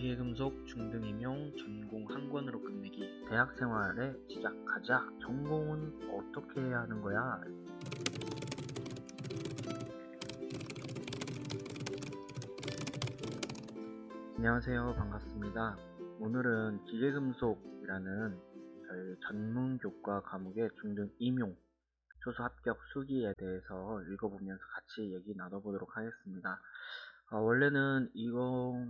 기계금속 중등임용 전공 한 권으로 끝내기. 대학생활에 시작하자. 전공은 어떻게 해야 하는 거야? 안녕하세요. 반갑습니다. 오늘은 기계금속이라는 저희 전문교과 과목의 중등임용 초수 합격 수기에 대해서 읽어보면서 같이 얘기 나눠보도록 하겠습니다. 원래는 이거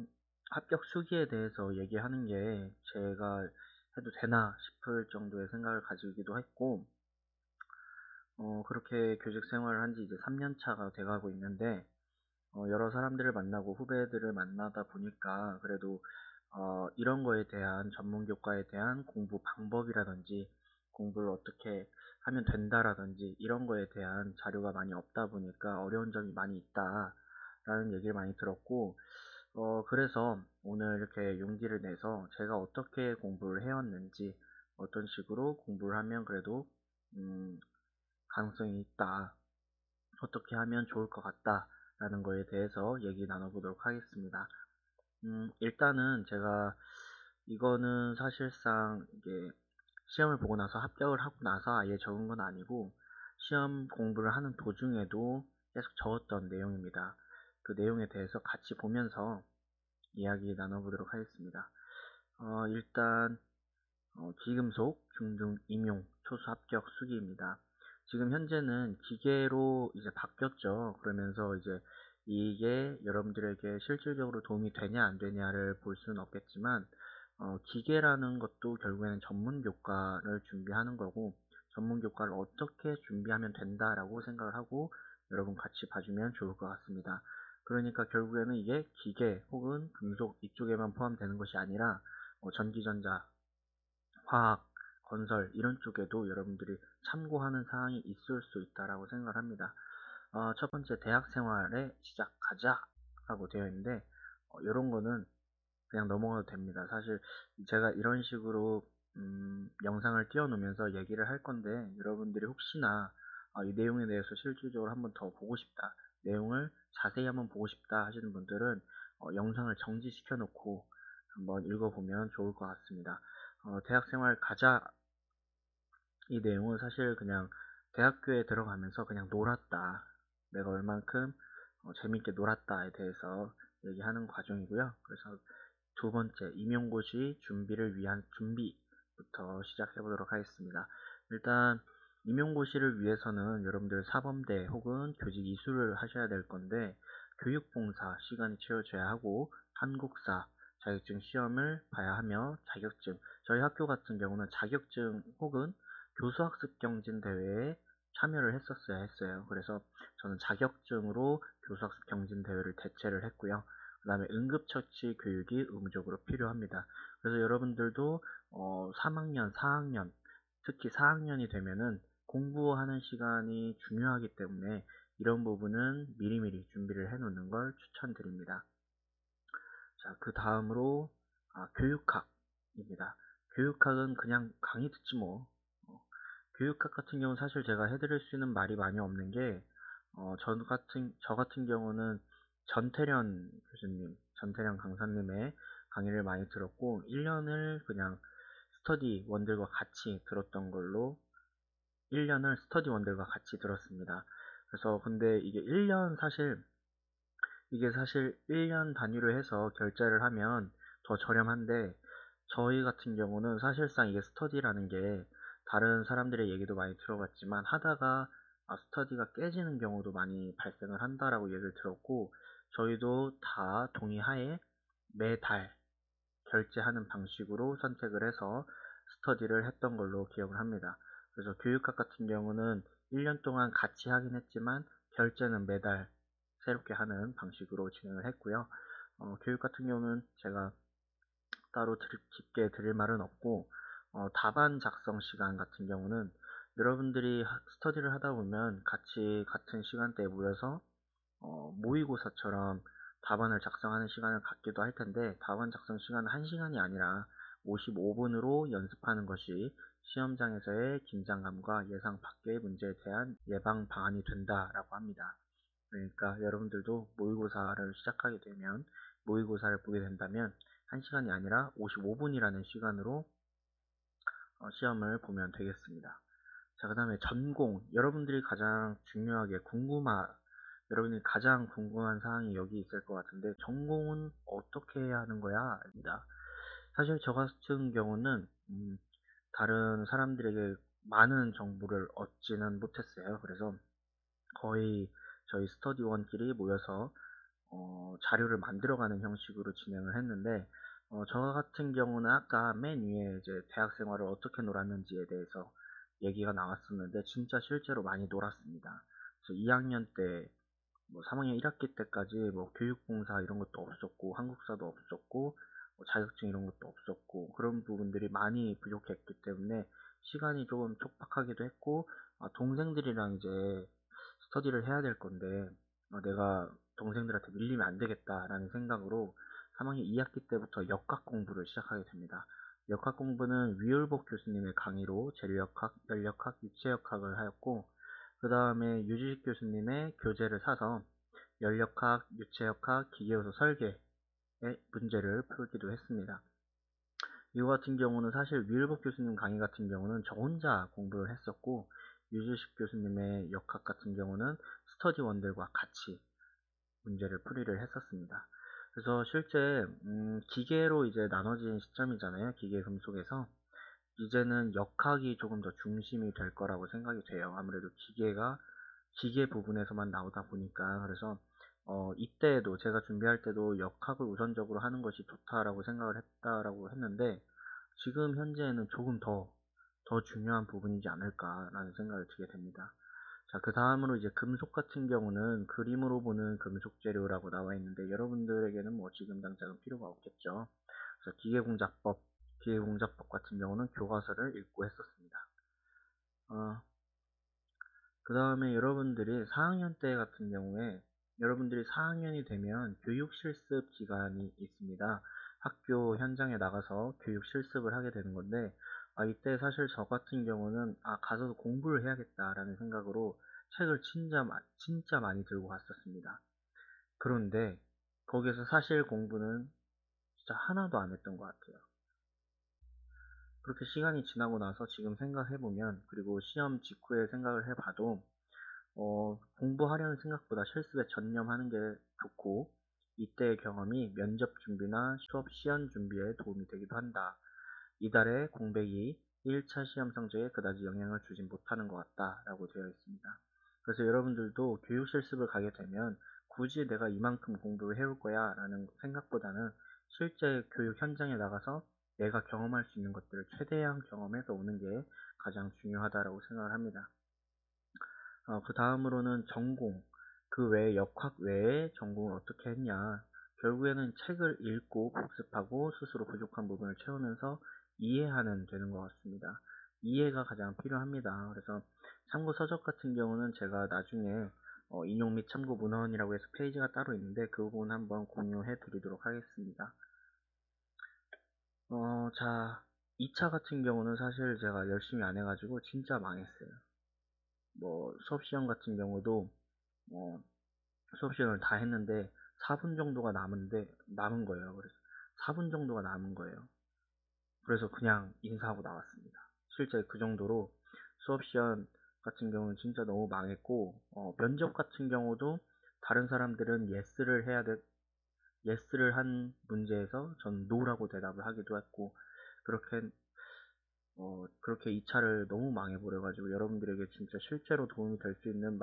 합격 수기에 대해서 얘기하는 게 제가 해도 되나 싶을 정도의 생각을 가지기도 했고, 그렇게 교직 생활을 한 지 이제 3년 차가 돼가고 있는데, 여러 사람들을 만나고 후배들을 만나다 보니까 그래도 이런 거에 대한 전문 교과에 대한 공부 방법이라든지 공부를 어떻게 하면 된다라든지 이런 거에 대한 자료가 많이 없다 보니까 어려운 점이 많이 있다라는 얘기를 많이 들었고, 그래서 오늘 이렇게 용기를 내서 제가 어떻게 공부를 해왔는지, 어떤 식으로 공부를 하면 그래도 가능성이 있다, 어떻게 하면 좋을 것 같다 라는 거에 대해서 얘기 나눠보도록 하겠습니다. 일단은 제가 이거는 사실상 이게 시험을 보고 나서 합격을 하고 나서 아예 적은 건 아니고 시험 공부를 하는 도중에도 계속 적었던 내용입니다. 그 내용에 대해서 같이 보면서 이야기 나눠보도록 하겠습니다. 일단 기금속 중등 임용 초수 합격 수기입니다. 지금 현재는 기계로 이제 바뀌었죠. 그러면서 이제 이게 여러분들에게 실질적으로 도움이 되냐 안 되냐를 볼 수는 없겠지만, 기계라는 것도 결국에는 전문 교과를 준비하는 거고, 전문 교과를 어떻게 준비하면 된다라고 생각을 하고 여러분 같이 봐주면 좋을 것 같습니다. 그러니까 결국에는 이게 기계 혹은 금속 이쪽에만 포함되는 것이 아니라 전기전자, 화학, 건설 이런 쪽에도 여러분들이 참고하는 사항이 있을 수 있다라고 생각을 합니다. 첫 번째 대학생활에 시작하자 라고 되어 있는데, 이런 거는 그냥 넘어가도 됩니다. 사실 제가 이런 식으로 영상을 띄워놓으면서 얘기를 할 건데, 여러분들이 혹시나 이 내용에 대해서 실질적으로 한번 더 보고 싶다, 내용을 자세히 한번 보고 싶다 하시는 분들은 영상을 정지시켜 놓고 한번 읽어보면 좋을 것 같습니다. 대학생활 가자, 이 내용은 사실 그냥 대학교에 들어가면서 그냥 놀았다, 내가 얼만큼 재밌게 놀았다에 대해서 얘기하는 과정이고요. 그래서 두 번째, 임용고시 준비를 위한 준비부터 시작해 보도록 하겠습니다. 일단 임용고시를 위해서는 여러분들 사범대 혹은 교직 이수를 하셔야 될 건데, 교육봉사 시간이 채워져야 하고 한국사 자격증 시험을 봐야 하며 자격증, 저희 학교 같은 경우는 자격증 혹은 교수학습 경진 대회에 참여를 했었어야 했어요. 그래서 저는 자격증으로 교수학습 경진 대회를 대체를 했고요. 그 다음에 응급처치 교육이 의무적으로 필요합니다. 그래서 여러분들도 3학년, 4학년, 특히 4학년이 되면은 공부하는 시간이 중요하기 때문에 이런 부분은 미리미리 준비를 해 놓는 걸 추천드립니다. 자, 그 다음으로 교육학입니다. 교육학은 그냥 강의 듣지 뭐. 교육학 같은 경우는 사실 제가 해드릴 수 있는 말이 많이 없는 게, 저 같은 경우는 전태련 교수님, 전태련 강사님의 강의를 많이 들었고, 1년을 그냥 스터디원들과 같이 들었던 걸로, 1년을 스터디원들과 같이 들었습니다. 그래서 근데 이게 사실 1년 단위로 해서 결제를 하면 더 저렴한데, 저희 같은 경우는 사실상 이게 스터디라는 게 다른 사람들의 얘기도 많이 들어봤지만 하다가 스터디가 깨지는 경우도 많이 발생을 한다라고 얘기를 들었고, 저희도 다 동의하에 매달 결제하는 방식으로 선택을 해서 스터디를 했던 걸로 기억을 합니다. 그래서 교육학 같은 경우는 1년 동안 같이 하긴 했지만 결제는 매달 새롭게 하는 방식으로 진행을 했고요. 교육 같은 경우는 제가 따로 깊게 드릴 말은 없고, 답안 작성 시간 같은 경우는 여러분들이 스터디를 하다 보면 같이 같은 시간대에 모여서 모의고사처럼 답안을 작성하는 시간을 갖기도 할 텐데, 답안 작성 시간은 1시간이 아니라 55분으로 연습하는 것이 시험장에서의 긴장감과 예상 밖의 문제에 대한 예방 방안이 된다라고 합니다. 그러니까 여러분들도 모의고사를 시작하게 되면, 모의고사를 보게 된다면 1시간이 아니라 55분이라는 시간으로 시험을 보면 되겠습니다. 자, 그 다음에 전공. 여러분들이 여러분들이 가장 궁금한 사항이 여기 있을 것 같은데, 전공은 어떻게 해야 하는 거야? 입니다. 사실 저 같은 경우는, 다른 사람들에게 많은 정보를 얻지는 못했어요. 그래서 거의 저희 스터디원끼리 모여서 자료를 만들어가는 형식으로 진행을 했는데, 저 같은 경우는 아까 맨 위에 이제 대학 생활을 어떻게 놀았는지에 대해서 얘기가 나왔었는데, 진짜 실제로 많이 놀았습니다. 그래서 2학년 때, 뭐 3학년 1학기 때까지 뭐 교육봉사 이런 것도 없었고, 한국사도 없었고, 뭐 자격증 이런 것도 없었고, 그런 부분들이 많이 부족했기 때문에 시간이 조금 촉박하기도 했고, 동생들이랑 이제 스터디를 해야 될 건데, 내가 동생들한테 밀리면 안 되겠다라는 생각으로 3학년 2학기 때부터 역학 공부를 시작하게 됩니다. 역학 공부는 위을복 교수님의 강의로 재료역학, 연력학, 유체역학을 하였고, 그 다음에 유지식 교수님의 교재를 사서 연력학, 유체역학, 기계요소 설계의 문제를 풀기도 했습니다. 이거 같은 경우는 사실 위을복 교수님 강의 같은 경우는 저 혼자 공부를 했었고, 유지식 교수님의 역학 같은 경우는 스터디원들과 같이 문제를 풀이를 했었습니다. 그래서 실제 기계로 이제 나눠진 시점이잖아요. 기계 금속에서 이제는 역학이 조금 더 중심이 될 거라고 생각이 돼요. 아무래도 기계 부분에서만 나오다 보니까. 그래서 이때에도 제가 준비할 때도 역학을 우선적으로 하는 것이 좋다라고 생각을 했다라고 했는데, 지금 현재는 조금 더 중요한 부분이지 않을까라는 생각을 들게 됩니다. 자, 그 다음으로 이제 금속 같은 경우는 그림으로 보는 금속 재료라고 나와 있는데, 여러분들에게는 뭐 지금 당장은 필요가 없겠죠. 그래서 기계공자법 같은 경우는 교과서를 읽고 했었습니다. 그 다음에 여러분들이 4학년 때 같은 경우에 여러분들이 4학년이 되면 교육 실습 기간이 있습니다. 학교 현장에 나가서 교육 실습을 하게 되는 건데, 이때 사실 저 같은 경우는 가서 공부를 해야겠다라는 생각으로 책을 진짜 많이 들고 갔었습니다. 그런데 거기서 사실 공부는 진짜 하나도 안 했던 것 같아요. 그렇게 시간이 지나고 나서 지금 생각해보면, 그리고 시험 직후에 생각을 해봐도 공부하려는 생각보다 실습에 전념하는 게 좋고, 이때의 경험이 면접 준비나 수업 시연 준비에 도움이 되기도 한다. 이달의 공백이 1차 시험 성적에 그다지 영향을 주진 못하는 것 같다라고 되어 있습니다. 그래서 여러분들도 교육 실습을 가게 되면 굳이 내가 이만큼 공부를 해올 거야 라는 생각보다는 실제 교육 현장에 나가서 내가 경험할 수 있는 것들을 최대한 경험해서 오는 게 가장 중요하다라고 생각을 합니다. 그 다음으로는 전공, 그 외에 역학 외에 전공을 어떻게 했냐. 결국에는 책을 읽고 복습하고 스스로 부족한 부분을 채우면서 이해하는 되는 것 같습니다. 이해가 가장 필요합니다. 그래서 참고 서적 같은 경우는 제가 나중에 인용 및 참고 문헌이라고 해서 페이지가 따로 있는데 그 부분 한번 공유해 드리도록 하겠습니다. 자, 2차 같은 경우는 사실 제가 열심히 안 해가지고 진짜 망했어요. 뭐 수업 시험 같은 경우도 어, 수업 시간을 다 했는데 4분 정도가 남은 거예요. 그래서 4분 정도가 남은 거예요. 그래서 그냥 인사하고 나왔습니다. 실제 그 정도로 수업 시간 같은 경우는 진짜 너무 망했고, 면접 같은 경우도 다른 사람들은 예스를 한 문제에서 전 노라고 대답을 하기도 했고, 그렇게 그렇게 2차를 너무 망해버려가지고 여러분들에게 진짜 실제로 도움이 될 수 있는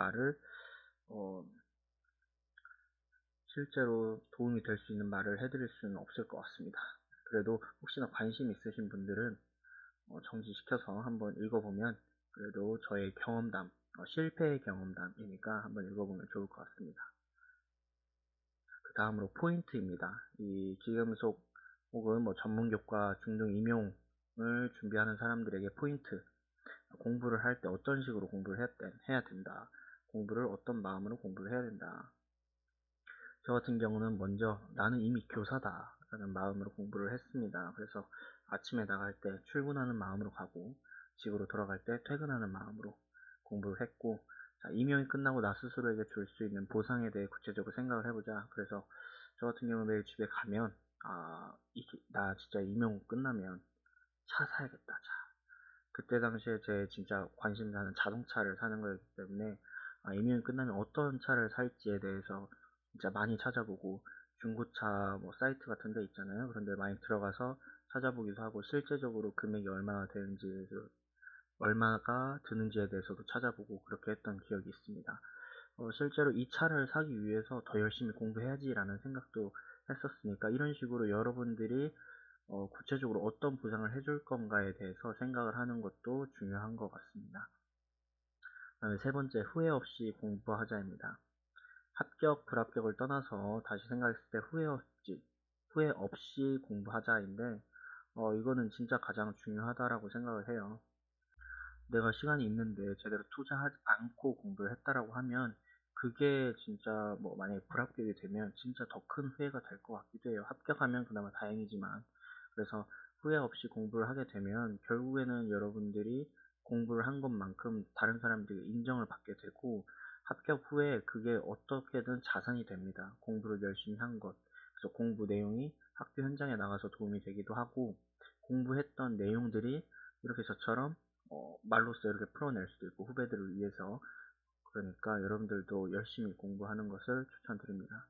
어, 해드릴 수는 없을 것 같습니다. 그래도 혹시나 관심 있으신 분들은 정지시켜서 한번 읽어보면, 그래도 저의 경험담, 실패의 경험담이니까 한번 읽어보면 좋을 것 같습니다. 그 다음으로 포인트입니다. 이 기금속 혹은 뭐 전문교과 중등 임용을 준비하는 사람들에게 포인트, 공부를 할 때 어떤 식으로 공부를 해야 된다. 공부를 어떤 마음으로 공부를 해야 된다. 저 같은 경우는 먼저 나는 이미 교사다 라는 마음으로 공부를 했습니다. 그래서 아침에 나갈 때 출근하는 마음으로 가고, 집으로 돌아갈 때 퇴근하는 마음으로 공부를 했고, 자, 임용이 끝나고 나 스스로에게 줄 수 있는 보상에 대해 구체적으로 생각을 해보자. 그래서 저 같은 경우 매일 집에 가면 나 진짜 임용 끝나면 차 사야겠다, 차. 그때 당시에 제 진짜 관심사는 자동차를 사는 거였기 때문에 임용이 끝나면 어떤 차를 살지에 대해서 진짜 많이 찾아보고 중고차 뭐 사이트 같은 데 있잖아요. 그런데 많이 들어가서 찾아보기도 하고 실제적으로 금액이 얼마가 드는지에 대해서도 찾아보고 그렇게 했던 기억이 있습니다. 실제로 이 차를 사기 위해서 더 열심히 공부해야지라는 생각도 했었으니까 이런 식으로 여러분들이 구체적으로 어떤 보상을 해줄 건가에 대해서 생각을 하는 것도 중요한 것 같습니다. 그다음에 세 번째, 후회 없이 공부하자입니다. 합격, 불합격을 떠나서 다시 생각했을 때 후회 없이 공부하자인데, 이거는 진짜 가장 중요하다라고 생각을 해요. 내가 시간이 있는데 제대로 투자하지 않고 공부를 했다라고 하면 그게 진짜 뭐 만약에 불합격이 되면 진짜 더 큰 후회가 될 것 같기도 해요. 합격하면 그나마 다행이지만 그래서 후회 없이 공부를 하게 되면 결국에는 여러분들이 공부를 한 것만큼 다른 사람들에게 인정을 받게 되고 합격 후에 그게 어떻게든 자산이 됩니다. 공부를 열심히 한 것. 그래서 공부 내용이 학교 현장에 나가서 도움이 되기도 하고 공부했던 내용들이 이렇게 저처럼 말로써 이렇게 풀어낼 수도 있고 후배들을 위해서 그러니까 여러분들도 열심히 공부하는 것을 추천드립니다.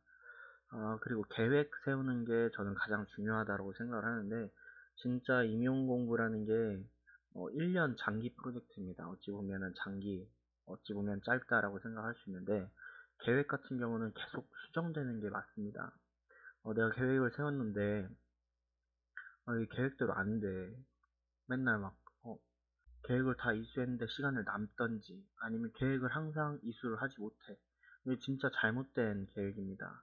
그리고 계획 세우는 게 저는 가장 중요하다고 생각을 하는데 진짜 임용 공부라는 게 1년 장기 프로젝트입니다. 어찌 보면 짧다라고 생각할 수 있는데 계획 같은 경우는 계속 수정되는 게 맞습니다. 내가 계획을 세웠는데 이 계획대로 안 돼. 맨날 막 계획을 다 이수했는데 시간을 남던지 아니면 계획을 항상 이수를 하지 못해. 이게 진짜 잘못된 계획입니다.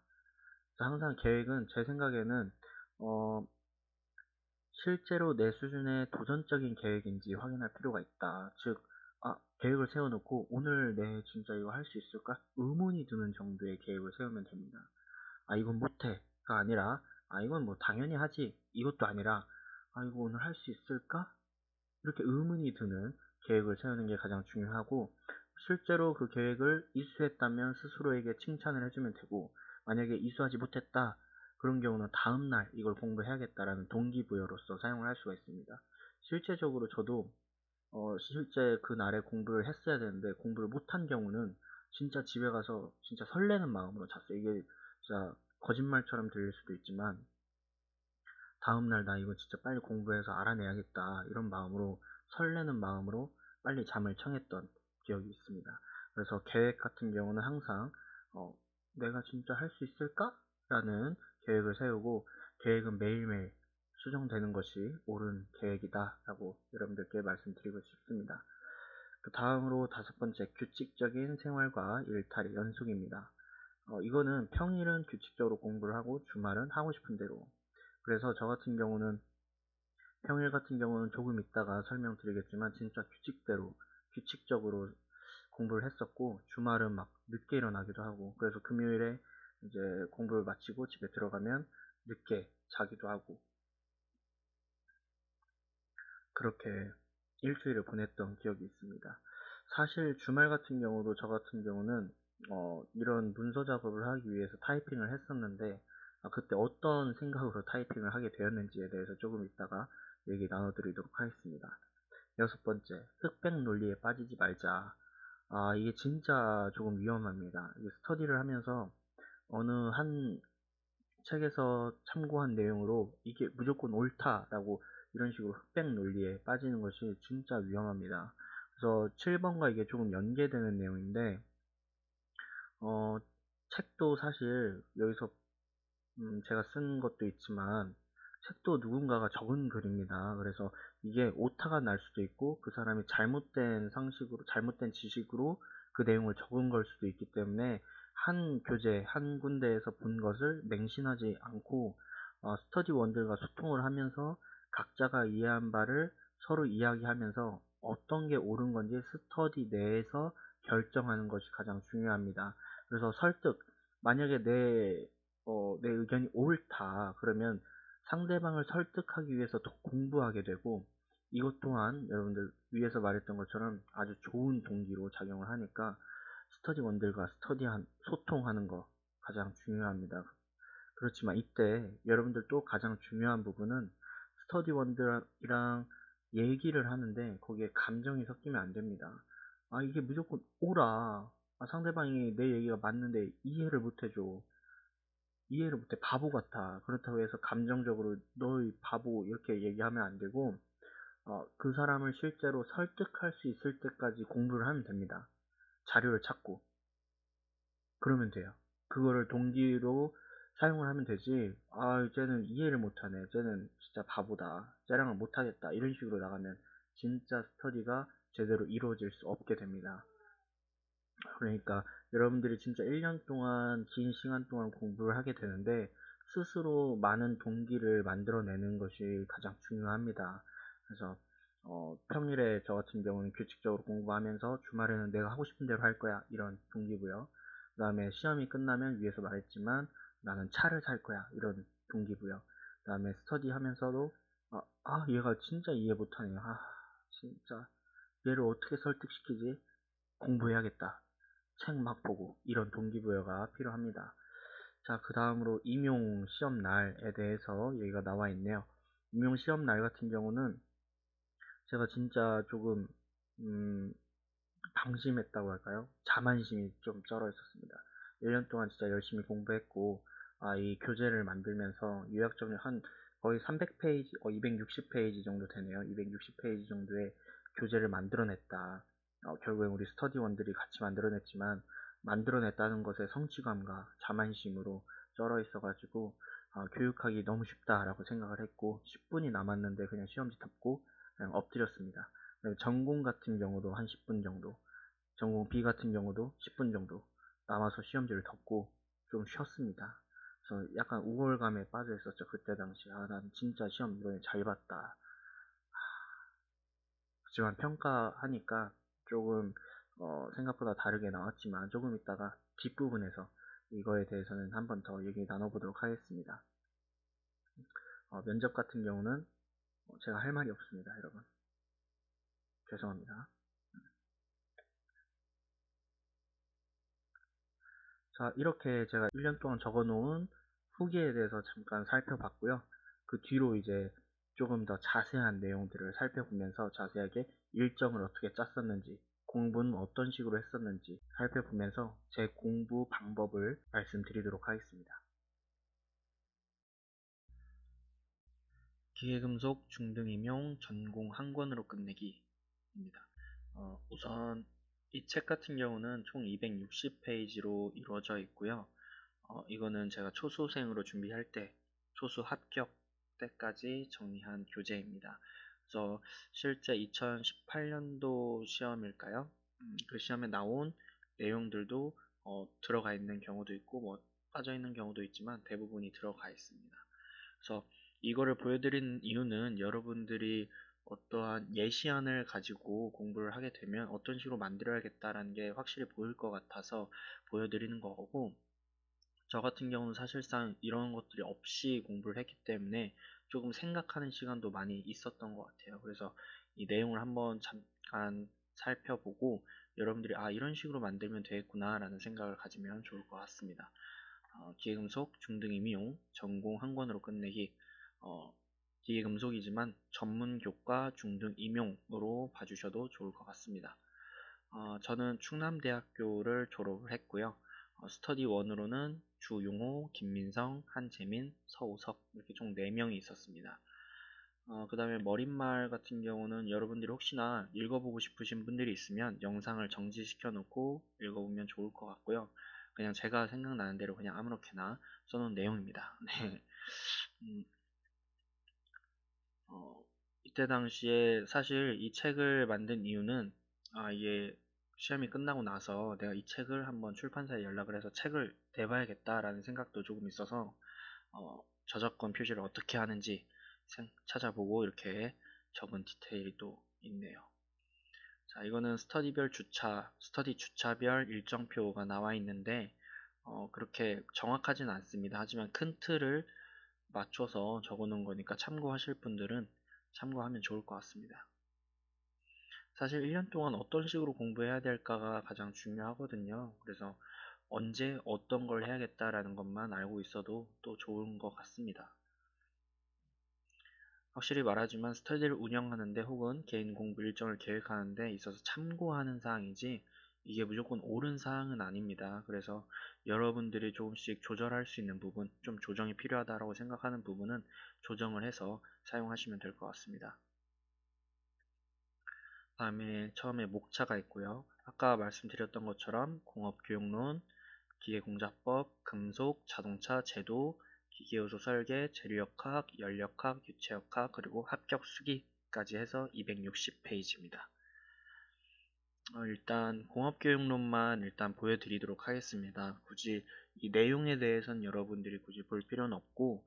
그래서 항상 계획은 제 생각에는 어, 실제로 내 수준의 도전적인 계획인지 확인할 필요가 있다. 즉, 계획을 세워놓고 오늘 내 진짜 이거 할 수 있을까? 의문이 드는 정도의 계획을 세우면 됩니다. 이건 못해가 아니라 이건 뭐 당연히 하지. 이것도 아니라 이거 오늘 할 수 있을까? 이렇게 의문이 드는 계획을 세우는 게 가장 중요하고 실제로 그 계획을 이수했다면 스스로에게 칭찬을 해주면 되고 만약에 이수하지 못했다 그런 경우는 다음날 이걸 공부해야겠다라는 동기부여로서 사용을 할 수가 있습니다. 실제적으로 저도 실제 그날에 공부를 했어야 되는데 공부를 못한 경우는 진짜 집에 가서 진짜 설레는 마음으로 잤어요. 이게 진짜 거짓말처럼 들릴 수도 있지만 다음날 나 이거 진짜 빨리 공부해서 알아내야겠다 이런 마음으로 설레는 마음으로 빨리 잠을 청했던 기억이 있습니다. 그래서 계획 같은 경우는 항상 내가 진짜 할 수 있을까? 라는 계획을 세우고 계획은 매일매일 수정되는 것이 옳은 계획이다 라고 여러분들께 말씀드리고 싶습니다. 그 다음으로 다섯 번째, 규칙적인 생활과 일탈의 연속입니다. 이거는 평일은 규칙적으로 공부를 하고 주말은 하고 싶은 대로. 그래서 저 같은 경우는 평일 같은 경우는 조금 있다가 설명드리겠지만 진짜 규칙적으로 공부를 했었고 주말은 막 늦게 일어나기도 하고 그래서 금요일에 이제 공부를 마치고 집에 들어가면 늦게 자기도 하고 그렇게 일주일을 보냈던 기억이 있습니다. 사실 주말 같은 경우도 저 같은 경우는 이런 문서 작업을 하기 위해서 타이핑을 했었는데 그때 어떤 생각으로 타이핑을 하게 되었는지에 대해서 조금 이따가 얘기 나눠드리도록 하겠습니다. 여섯 번째, 흑백 논리에 빠지지 말자. 이게 진짜 조금 위험합니다. 이게 스터디를 하면서 어느 한 책에서 참고한 내용으로 이게 무조건 옳다라고 이런 식으로 흑백 논리에 빠지는 것이 진짜 위험합니다. 그래서 7번과 이게 조금 연계되는 내용인데, 어, 책도 사실 여기서 제가 쓴 것도 있지만 책도 누군가가 적은 글입니다. 그래서 이게 오타가 날 수도 있고 그 사람이 잘못된 지식으로 그 내용을 적은 걸 수도 있기 때문에 한 교재, 한 군데에서 본 것을 맹신하지 않고 스터디 원들과 소통을 하면서 각자가 이해한 바를 서로 이야기하면서 어떤 게 옳은 건지 스터디 내에서 결정하는 것이 가장 중요합니다. 그래서 만약에 내 의견이 옳다. 그러면 상대방을 설득하기 위해서 더 공부하게 되고 이것 또한 여러분들 위에서 말했던 것처럼 아주 좋은 동기로 작용을 하니까 스터디원들과 소통하는 거 가장 중요합니다. 그렇지만 이때 여러분들 또 가장 중요한 부분은 스터디원들이랑 얘기를 하는데 거기에 감정이 섞이면 안 됩니다. 아, 이게 무조건 오라. 아, 상대방이 내 얘기가 맞는데 이해를 못 해줘. 이해를 못해. 바보 같아. 그렇다고 해서 감정적으로 너희 바보 이렇게 얘기하면 안 되고, 그 사람을 실제로 설득할 수 있을 때까지 공부를 하면 됩니다. 자료를 찾고. 그러면 돼요. 그거를 동기로 사용을 하면 되지. 아, 쟤는 이해를 못하네. 쟤는 진짜 바보다. 쟤랑은 못하겠다. 이런 식으로 나가면 진짜 스터디가 제대로 이루어질 수 없게 됩니다. 그러니까 여러분들이 진짜 1년 동안 긴 시간 동안 공부를 하게 되는데 스스로 많은 동기를 만들어내는 것이 가장 중요합니다. 그래서 평일에 저 같은 경우는 규칙적으로 공부하면서 주말에는 내가 하고 싶은 대로 할 거야 이런 동기고요. 그 다음에 시험이 끝나면 위에서 말했지만 나는 차를 살 거야 이런 동기고요. 그 다음에 스터디 하면서도 얘가 진짜 이해 못하네. 진짜 얘를 어떻게 설득시키지? 공부해야겠다. 책 막 보고 이런 동기부여가 필요합니다. 자, 그 다음으로 임용 시험 날에 대해서 얘기가 나와 있네요. 임용 시험 날 같은 경우는 제가 진짜 조금 방심했다고 할까요? 자만심이 좀 쩔어 있었습니다. 1년 동안 진짜 열심히 공부했고 이 교재를 만들면서 요약점을 한 거의 300페이지, 260페이지 정도 되네요. 260페이지 정도의 교재를 만들어냈다. 결국엔 우리 스터디원들이 같이 만들어냈지만 만들어냈다는 것에 성취감과 자만심으로 쩔어 있어가지고 교육하기 너무 쉽다라고 생각을 했고 10분이 남았는데 그냥 시험지 덮고 그냥 엎드렸습니다. 전공 같은 경우도 한 10분 정도, 전공 B 같은 경우도 10분 정도 남아서 시험지를 덮고 좀 쉬었습니다. 그래서 약간 우월감에 빠져 있었죠. 그때 당시. 난 진짜 시험 이번에 잘 봤다. 하지만 평가하니까 조금 생각보다 다르게 나왔지만 조금 있다가 뒷부분에서 이거에 대해서는 한번 더 얘기 나눠보도록 하겠습니다. 면접 같은 경우는 제가 할 말이 없습니다, 여러분. 죄송합니다. 자, 이렇게 제가 1년 동안 적어놓은 후기에 대해서 잠깐 살펴봤고요. 그 뒤로 이제 조금 더 자세한 내용들을 살펴보면서 자세하게 일정을 어떻게 짰었는지, 공부는 어떤 식으로 했었는지 살펴보면서 제 공부 방법을 말씀드리도록 하겠습니다. 기계금속 중등임용 전공 한 권으로 끝내기입니다. 우선 이 책 같은 경우는 총 260페이지로 이루어져 있고요. 이거는 제가 초수생으로 준비할 때, 초수 합격 때까지 정리한 교재입니다. 그래서 실제 2018년도 시험일까요? 그 시험에 나온 내용들도 들어가 있는 경우도 있고, 뭐 빠져 있는 경우도 있지만 대부분이 들어가 있습니다. 그래서 이거를 보여드린 이유는 여러분들이 어떠한 예시안을 가지고 공부를 하게 되면 어떤 식으로 만들어야겠다라는 게 확실히 보일 것 같아서 보여드리는 거고, 저 같은 경우는 사실상 이런 것들이 없이 공부를 했기 때문에 조금 생각하는 시간도 많이 있었던 것 같아요. 그래서 이 내용을 한번 잠깐 살펴보고 여러분들이 이런 식으로 만들면 되겠구나 라는 생각을 가지면 좋을 것 같습니다. 기계금속 중등임용 전공 한 권으로 끝내기. 기계금속이지만 전문교과 중등임용으로 봐주셔도 좋을 것 같습니다. 저는 충남대학교를 졸업을 했고요. 스터디 1으로는 주용호, 김민성, 한재민, 서우석 이렇게 총 4명이 있었습니다. 그 다음에 머릿말 같은 경우는 여러분들이 혹시나 읽어보고 싶으신 분들이 있으면 영상을 정지시켜 놓고 읽어보면 좋을 것 같고요. 그냥 제가 생각나는 대로 그냥 아무렇게나 써놓은 내용입니다. 네. 음, 이때 당시에 사실 이 책을 만든 이유는 이게 시험이 끝나고 나서 내가 이 책을 한번 출판사에 연락을 해서 책을 내봐야겠다라는 생각도 조금 있어서 저작권 표시를 어떻게 하는지 찾아보고 이렇게 적은 디테일이 또 있네요. 자, 이거는 스터디 주차별 일정표가 나와 있는데 그렇게 정확하진 않습니다. 하지만 큰 틀을 맞춰서 적어 놓은 거니까 참고하실 분들은 참고하면 좋을 것 같습니다. 사실 1년 동안 어떤 식으로 공부해야 될까가 가장 중요하거든요. 그래서 언제 어떤 걸 해야겠다라는 것만 알고 있어도 또 좋은 것 같습니다. 확실히 말하지만 스터디를 운영하는데 혹은 개인 공부 일정을 계획하는 데 있어서 참고하는 사항이지 이게 무조건 옳은 사항은 아닙니다. 그래서 여러분들이 조금씩 조절할 수 있는 부분, 좀 조정이 필요하다고 생각하는 부분은 조정을 해서 사용하시면 될 것 같습니다. 다음에 처음에 목차가 있고요. 아까 말씀드렸던 것처럼 공업교육론, 기계공자법, 금속, 자동차, 제도, 기계요소 설계, 재료역학, 연력학, 유체역학, 그리고 합격 수기까지 해서 260페이지입니다. 일단 공업교육론만 일단 보여드리도록 하겠습니다. 굳이 이 내용에 대해서는 여러분들이 굳이 볼 필요는 없고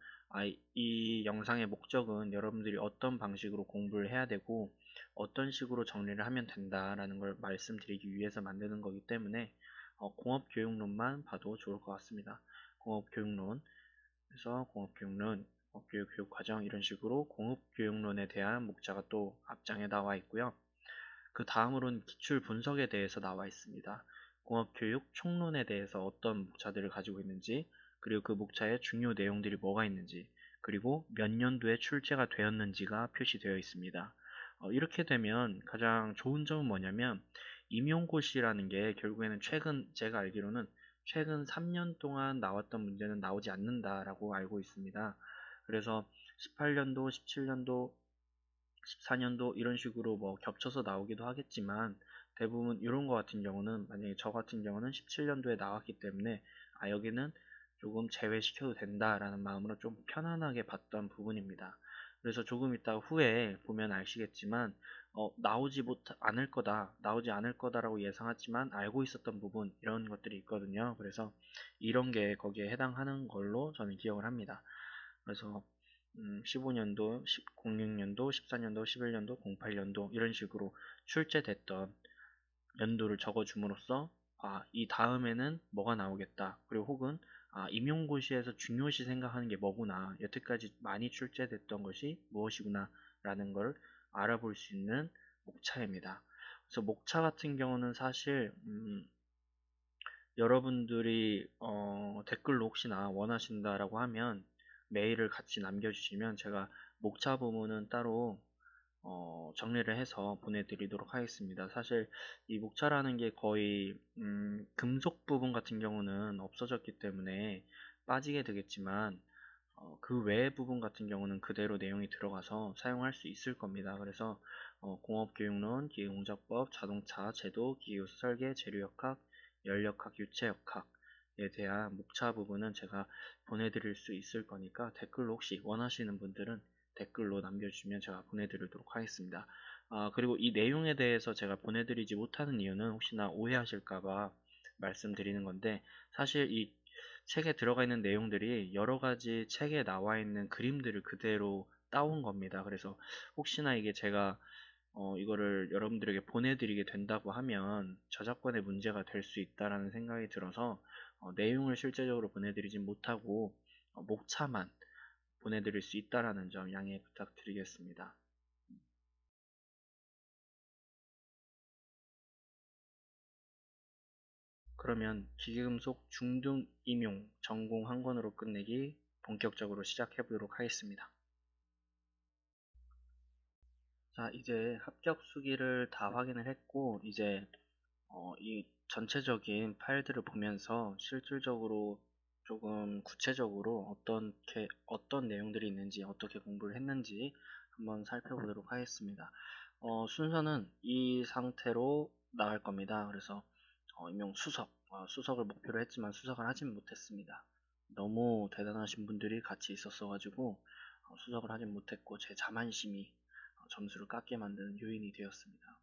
이 영상의 목적은 여러분들이 어떤 방식으로 공부를 해야 되고 어떤 식으로 정리를 하면 된다라는 걸 말씀드리기 위해서 만드는 거기 때문에 공업교육론만 봐도 좋을 것 같습니다. 공업교육론, 그래서 공업교육론, 공업교육 교육과정 이런 식으로 공업교육론에 대한 목차가 또 앞장에 나와 있고요. 그 다음으로는 기출 분석에 대해서 나와 있습니다. 공업교육 총론에 대해서 어떤 목차들을 가지고 있는지, 그리고 그 목차의 중요 내용들이 뭐가 있는지, 그리고 몇 년도에 출제가 되었는지가 표시되어 있습니다. 이렇게 되면 가장 좋은 점은 뭐냐면 임용고시라는 게 결국에는 최근 제가 알기로는 최근 3년 동안 나왔던 문제는 나오지 않는다라고 알고 있습니다. 그래서 18년도, 17년도, 14년도 이런 식으로 뭐 겹쳐서 나오기도 하겠지만 대부분 이런 거 같은 경우는 만약에 저 같은 경우는 17년도에 나왔기 때문에 여기는 조금 제외시켜도 된다라는 마음으로 좀 편안하게 봤던 부분입니다. 그래서 조금 이따 후에 보면 아시겠지만 나오지 않을 거다라고 예상했지만 알고 있었던 부분 이런 것들이 있거든요. 그래서 이런 게 거기에 해당하는 걸로 저는 기억을 합니다. 그래서 15년도, 06년도, 14년도, 11년도, 08년도 이런 식으로 출제됐던 연도를 적어줌으로써 이 다음에는 뭐가 나오겠다. 그리고 혹은 임용고시에서 중요시 생각하는 게 뭐구나. 여태까지 많이 출제됐던 것이 무엇이구나 라는 걸 알아볼 수 있는 목차입니다. 그래서 목차 같은 경우는 사실 여러분들이 댓글로 혹시나 원하신다라고 하면 메일을 같이 남겨주시면 제가 목차 부분은 따로 정리를 해서 보내드리도록 하겠습니다. 사실 이 목차라는 게 거의 금속 부분 같은 경우는 없어졌기 때문에 빠지게 되겠지만 그 외의 부분 같은 경우는 그대로 내용이 들어가서 사용할 수 있을 겁니다. 그래서 공업교육론, 기계공작법, 자동차, 제도, 기계요소 설계, 재료역학, 연력학, 유체역학에 대한 목차 부분은 제가 보내드릴 수 있을 거니까 댓글로 혹시 원하시는 분들은 댓글로 남겨주시면 제가 보내드리도록 하겠습니다. 그리고 이 내용에 대해서 제가 보내드리지 못하는 이유는 혹시나 오해하실까봐 말씀드리는 건데 사실 이 책에 들어가 있는 내용들이 여러 가지 책에 나와 있는 그림들을 그대로 따온 겁니다. 그래서 혹시나 이게 제가 이거를 여러분들에게 보내드리게 된다고 하면 저작권의 문제가 될 수 있다라는 생각이 들어서 내용을 실제적으로 보내드리진 못하고 목차만 보내드릴 수 있다라는 점 양해 부탁드리겠습니다. 그러면 기계금속 중등 임용 전공 한 권으로 끝내기 본격적으로 시작해 보도록 하겠습니다. 자, 이제 합격 수기를 다 확인을 했고 이제 이 전체적인 파일들을 보면서 실질적으로 조금 구체적으로 어떤 내용들이 있는지 어떻게 공부를 했는지 한번 살펴보도록 하겠습니다. 순서는 이 상태로 나갈 겁니다. 그래서 임용 수석을 목표로 했지만 수석을 하진 못했습니다. 너무 대단하신 분들이 같이 있었어가지고 수석을 하진 못했고 제 자만심이 점수를 깎게 만드는 요인이 되었습니다.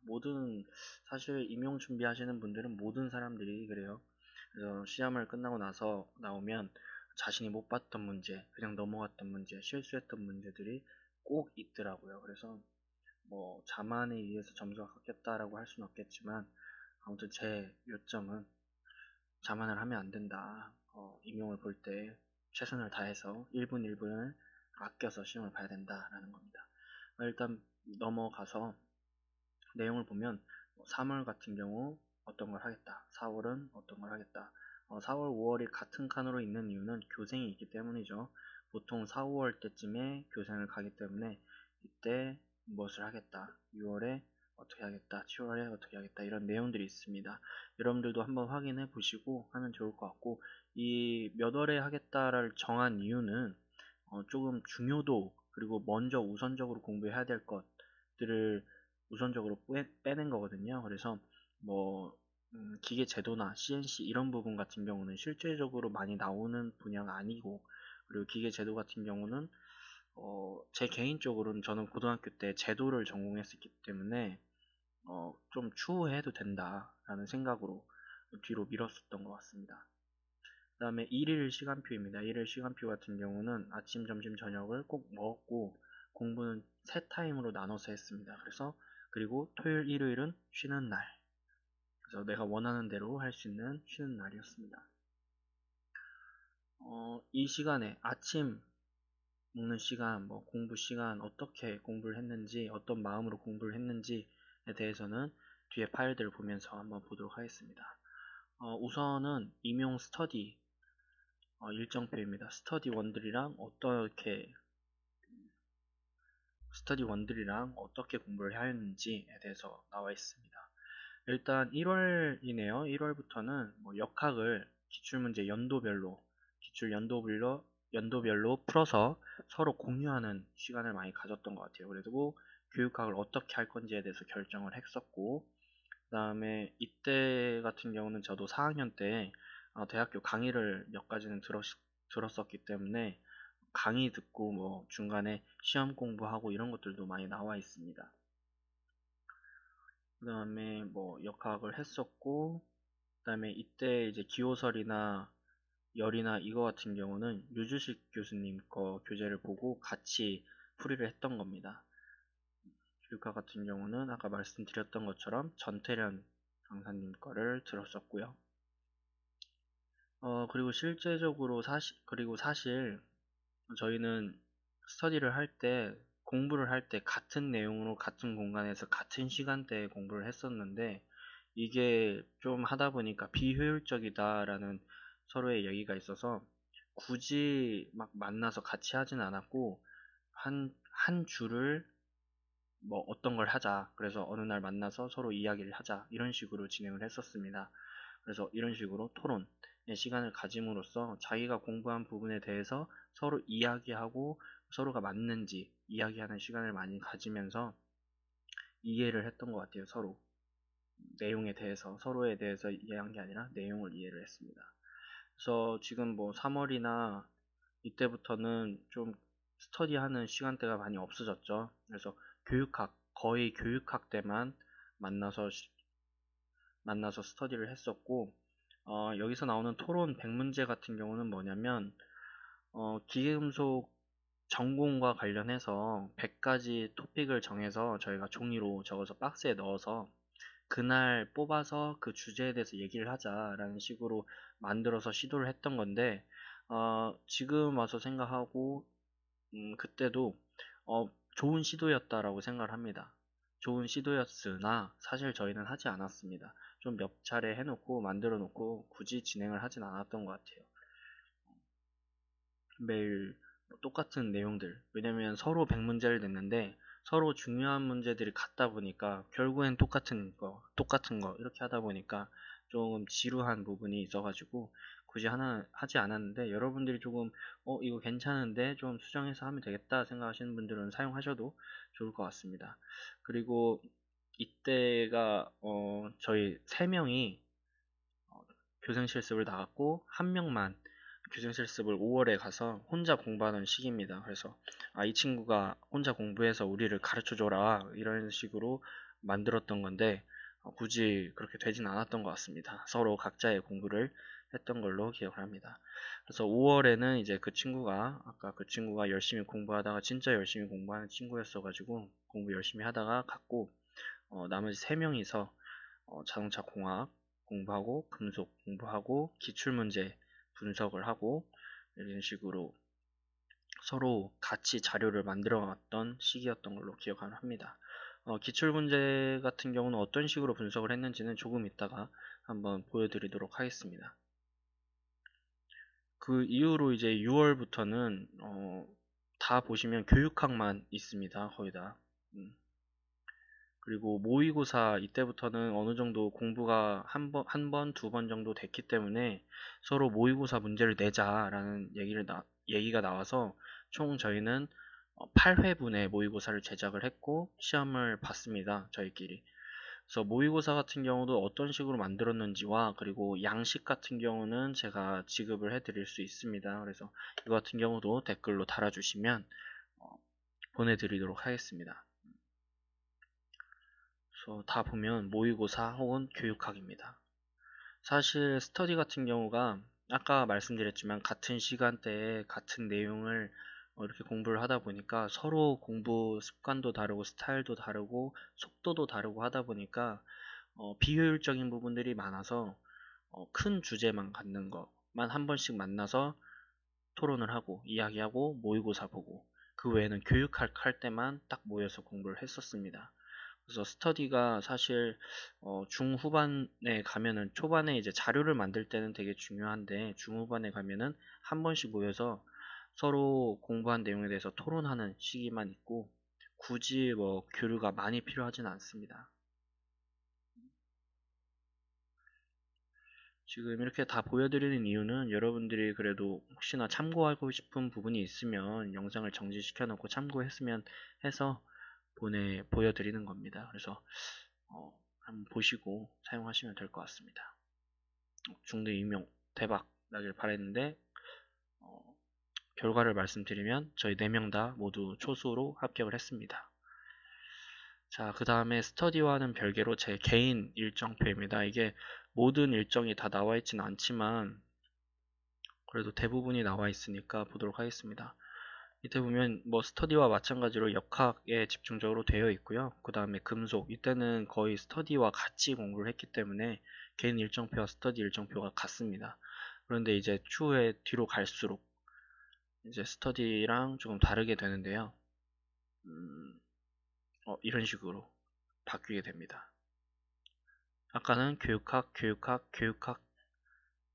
사실 임용 준비하시는 분들은 모든 사람들이 그래요. 그래서 시험을 끝나고 나서 나오면 자신이 못 봤던 문제, 그냥 넘어갔던 문제, 실수했던 문제들이 꼭 있더라고요. 그래서 뭐 자만에 의해서 점수가 깎였다라고 할 수는 없겠지만 아무튼 제 요점은 자만을 하면 안 된다. 임용을 볼 때 최선을 다해서 1분 1분을 아껴서 시험을 봐야 된다라는 겁니다. 일단 넘어가서 내용을 보면 3월 같은 경우 어떤 걸 하겠다. 4월은 어떤 걸 하겠다. 4월, 5월이 같은 칸으로 있는 이유는 교생이 있기 때문이죠. 보통 4, 5월 때쯤에 교생을 가기 때문에 이때 무엇을 하겠다, 6월에 어떻게 하겠다, 7월에 어떻게 하겠다, 이런 내용들이 있습니다. 여러분들도 한번 확인해 보시고 하면 좋을 것 같고, 이 몇 월에 하겠다를 정한 이유는 조금 중요도, 그리고 먼저 우선적으로 공부해야 될 것들을 우선적으로 빼낸 거거든요. 그래서 뭐 기계 제도나 CNC 이런 부분 같은 경우는 실제적으로 많이 나오는 분야가 아니고, 그리고 기계 제도 같은 경우는 제 개인적으로는 저는 고등학교 때 제도를 전공했었기 때문에 좀 추후해도 된다라는 생각으로 뒤로 미뤘었던 것 같습니다. 그 다음에 일일 시간표입니다. 일일 시간표 같은 경우는 아침, 점심, 저녁을 꼭 먹었고, 공부는 세 타임으로 나눠서 했습니다. 그리고 토요일, 일요일은 쉬는 날. 그래서 내가 원하는 대로 할 수 있는 쉬는 날이었습니다. 이 시간에 아침 먹는 시간, 뭐 공부 시간, 어떻게 공부를 했는지, 어떤 마음으로 공부를 했는지에 대해서는 뒤에 파일들을 보면서 한번 보도록 하겠습니다. 우선은 임용 스터디 일정표입니다. 스터디 원들이랑 어떻게 공부를 하였는지에 대해서 나와 있습니다. 일단 1월이네요. 1월부터는 뭐 역학을 기출문제 연도별로 풀어서 서로 공유하는 시간을 많이 가졌던 것 같아요. 그리고 교육학을 어떻게 할 건지에 대해서 결정을 했었고, 그 다음에 이때 같은 경우는 저도 4학년 때 대학교 강의를 몇 가지는 들었었기 때문에 강의 듣고 뭐 중간에 시험 공부하고 이런 것들도 많이 나와 있습니다. 그 다음에 뭐 역학을 했었고, 그 다음에 이때 이제 기호설이나 열이나 이거 같은 경우는 유주식 교수님 거 교재를 보고 같이 풀이를 했던 겁니다. 교육학 같은 경우는 아까 말씀드렸던 것처럼 전태련 강사님 거를 들었었고요. 그리고 사실 저희는 스터디를 할 때, 공부를 할 때 같은 내용으로 같은 공간에서 같은 시간대에 공부를 했었는데, 이게 좀 하다 보니까 비효율적이다라는 서로의 얘기가 있어서 굳이 막 만나서 같이 하진 않았고, 한 주를 뭐 어떤 걸 하자, 그래서 어느 날 만나서 서로 이야기를 하자, 이런 식으로 진행을 했었습니다. 그래서 이런 식으로 토론의 시간을 가짐으로써 자기가 공부한 부분에 대해서 서로 이야기하고, 서로가 맞는지 이야기하는 시간을 많이 가지면서 이해를 했던 것 같아요. 서로에 대해서 이해한 게 아니라 내용을 이해를 했습니다. 그래서 지금 뭐 3월이나 이때부터는 좀 스터디하는 시간대가 많이 없어졌죠. 그래서 거의 교육학 때만 만나서 스터디를 했었고, 여기서 나오는 토론 100문제 같은 경우는 뭐냐면, 기계금속 전공과 관련해서 100가지 토픽을 정해서 저희가 종이로 적어서 박스에 넣어서 그날 뽑아서 그 주제에 대해서 얘기를 하자라는 식으로 만들어서 시도를 했던 건데, 지금 와서 생각하고 그때도 좋은 시도였다라고 생각을 합니다. 좋은 시도였으나 사실 저희는 하지 않았습니다. 좀 몇 차례 해놓고 만들어 놓고 굳이 진행을 하진 않았던 것 같아요. 매일 똑같은 내용들, 왜냐면 서로 100문제를 냈는데 서로 중요한 문제들이 같다 보니까 결국엔 똑같은 거 이렇게 하다 보니까 조금 지루한 부분이 있어가지고 굳이 하나 하지 않았는데, 여러분들이 조금 이거 괜찮은데 좀 수정해서 하면 되겠다 생각하시는 분들은 사용하셔도 좋을 것 같습니다. 그리고 이때가 저희 3명이 교생 실습을 나갔고, 한 명만 교생 실습을 5월에 가서 혼자 공부하는 시기입니다. 그래서 이 친구가 혼자 공부해서 우리를 가르쳐 줘라, 이런 식으로 만들었던 건데 굳이 그렇게 되진 않았던 것 같습니다. 서로 각자의 공부를 했던 걸로 기억을 합니다. 그래서 5월에는 이제 아까 그 친구가 열심히 공부하다가 진짜 열심히 공부하는 친구였어가지고 공부 열심히 하다가 갔고, 나머지 3명이서 자동차 공학 공부하고, 금속 공부하고, 기출문제 분석을 하고, 이런 식으로 서로 같이 자료를 만들어 왔던 시기였던 걸로 기억을 합니다. 기출문제 같은 경우는 어떤 식으로 분석을 했는지는 조금 이따가 한번 보여드리도록 하겠습니다. 그 이후로 이제 6월부터는 다 보시면 교육학만 있습니다. 거의 다. 그리고 모의고사 이때부터는 어느 정도 공부가 한 번, 두 번 정도 됐기 때문에 서로 모의고사 문제를 내자라는 얘기가 나와서 총 저희는 8회분의 모의고사를 제작을 했고 시험을 봤습니다. 저희끼리. 그래서 모의고사 같은 경우도 어떤 식으로 만들었는지와 그리고 양식 같은 경우는 제가 지급을 해드릴 수 있습니다. 그래서 이거 같은 경우도 댓글로 달아주시면 보내드리도록 하겠습니다. 그래서 다 보면 모의고사 혹은 교육학입니다. 사실 스터디 같은 경우가 아까 말씀드렸지만 같은 시간대에 같은 내용을 이렇게 공부를 하다 보니까 서로 공부 습관도 다르고 스타일도 다르고 속도도 다르고 하다 보니까 비효율적인 부분들이 많아서 큰 주제만 갖는 것만 한 번씩 만나서 토론을 하고 이야기하고 모의고사 보고 그 외에는 교육할 때만 딱 모여서 공부를 했었습니다. 그래서 스터디가 사실 중후반에 가면은 초반에 이제 자료를 만들 때는 되게 중요한데 중후반에 가면은 한 번씩 모여서 서로 공부한 내용에 대해서 토론하는 시기만 있고 굳이 뭐 교류가 많이 필요하진 않습니다. 지금 이렇게 다 보여드리는 이유는 여러분들이 그래도 혹시나 참고하고 싶은 부분이 있으면 영상을 정지시켜 놓고 참고했으면 해서 보여드리는 겁니다. 그래서 한번 보시고 사용하시면 될 것 같습니다. 중대 임용 대박 나길 바랬는데 결과를 말씀드리면 저희 4명 다 모두 초수로 합격을 했습니다. 자, 그 다음에 스터디와는 별개로 제 개인 일정표입니다. 이게 모든 일정이 다 나와 있지는 않지만 그래도 대부분이 나와 있으니까 보도록 하겠습니다. 이때 보면 뭐 스터디와 마찬가지로 역학에 집중적으로 되어 있고요. 그 다음에 금속 이때는 거의 스터디와 같이 공부를 했기 때문에 개인 일정표와 스터디 일정표가 같습니다. 그런데 이제 추후에 뒤로 갈수록 이제 스터디랑 조금 다르게 되는데요. 이런 식으로 바뀌게 됩니다. 아까는 교육학